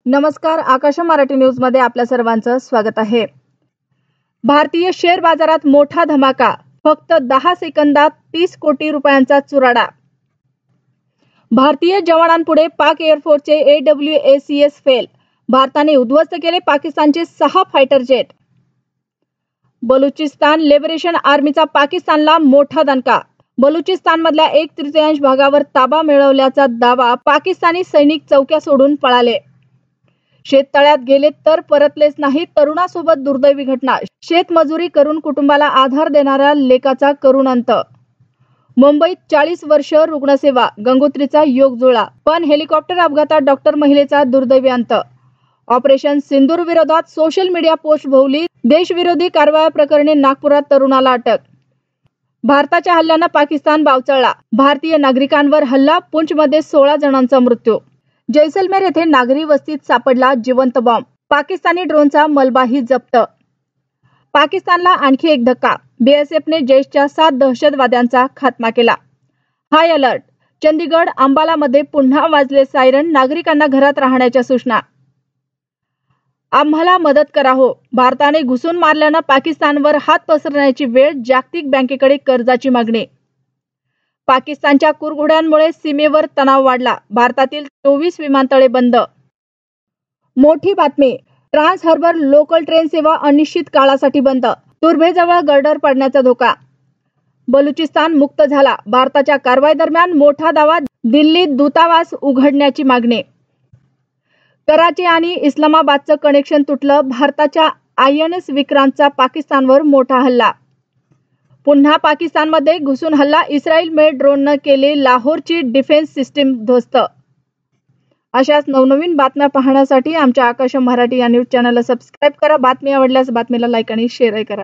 नमस्कार, आकाश मराठी न्यूज मध्ये आपल्या सर्वांचं स्वागत आहे। भारतीय शेअर बाजारात मोठा धमाका, फक्त 10 सेकंदात 30 कोटी रुपयांचा चुराडा। भारतीय जवानांपुढे पाक एअरफोर्सचे AWACS फेल, भारताने उद्ध्वस्त केले पाकिस्तानचे 6 फायटर जेट। बलुचिस्तान लिबरेशन आर्मीचा पाकिस्तानला मोठा दणका, बलुचिस्तानमधल्या 1/3 भागावर ताबा मिळवल्याचा दावा, पाकिस्तानी सैनिक चौक्या सोडून पळाले। शेततळ्यात गेले तर परतलेच नाही, तरुणासोबत दुर्दैवी घटना, शेतमजुरी करून कुटुंबाला आधार देणाऱ्या लेकाचा करुण अंत। मुंबईत 40 वर्ष रुग्णसेवा, गंगोत्रीचा योग जुळला, पण हेलिकॉप्टर अपघातात डॉक्टर महिलेचा दुर्दैवी अंत। ऑपरेशन सिंदूर विरोधात सोशल मीडिया पोस्ट भोवली, देशविरोधी कारवाया प्रकरणी नागपुरात तरुणाला अटक। भारताच्या हल्ल्यानं पाकिस्तान बावचळला, भारतीय नागरिकांवर हल्ला, पुंछमध्ये 16 जणांचा मृत्यू। जैसलमेर येथे नागरी वस्तीत सापडला जिवंत बॉम्ब, पाकिस्तानी ड्रोनचा मलबाही जप्त। पाकिस्तानला आणखी एक धक्का, BSFने जैशच्या 7 दहशतवाद्यांचा खात्मा केला। हाय अलर्ट, चंदीगड अंबालामध्ये पुन्हा वाजले सायरन, नागरिकांना घरात राहण्याच्या सूचना। आम्हाला मदत करा हो, भारताने घुसून मारल्यानं पाकिस्तानवर हात पसरण्याची वेळ, जागतिक बँकेकडे कर्जाची मागणी। पाकिस्तानच्या कुरघोड्यांमुळे सीमेवर तणाव वाढला, भारतातील 24 विमानतळे बंद। मोठी बातमी, ट्रान्स हार्बर लोकल ट्रेन सेवा अनिश्चित काळासाठी बंद, तुर्भेजवळ गर्डर पडण्याचा धोका। बलुचिस्तान मुक्त झाला, भारताच्या कारवाईदरम्यान मोठा दावा, दिल्लीत दूतावास उघडण्याची मागणी। कराची आणि इस्लामाबादचं कनेक्शन तुटलं, भारताच्या INS विक्रांतचा पाकिस्तानवर मोठा हल्ला। पुन्हा पाकिस्तानमध्ये घुसून हल्ला, इस्रायल मेड ड्रोननं केले लाहोरची डिफेन्स सिस्टीम ध्वस्त। अशाच नवनवीन बातम्या पाहण्यासाठी आमच्या आकाश मराठी या न्यूज चॅनलला सबस्क्राईब करा। बातमी आवडल्यास बातमीला लाईक आणि शेअर करा।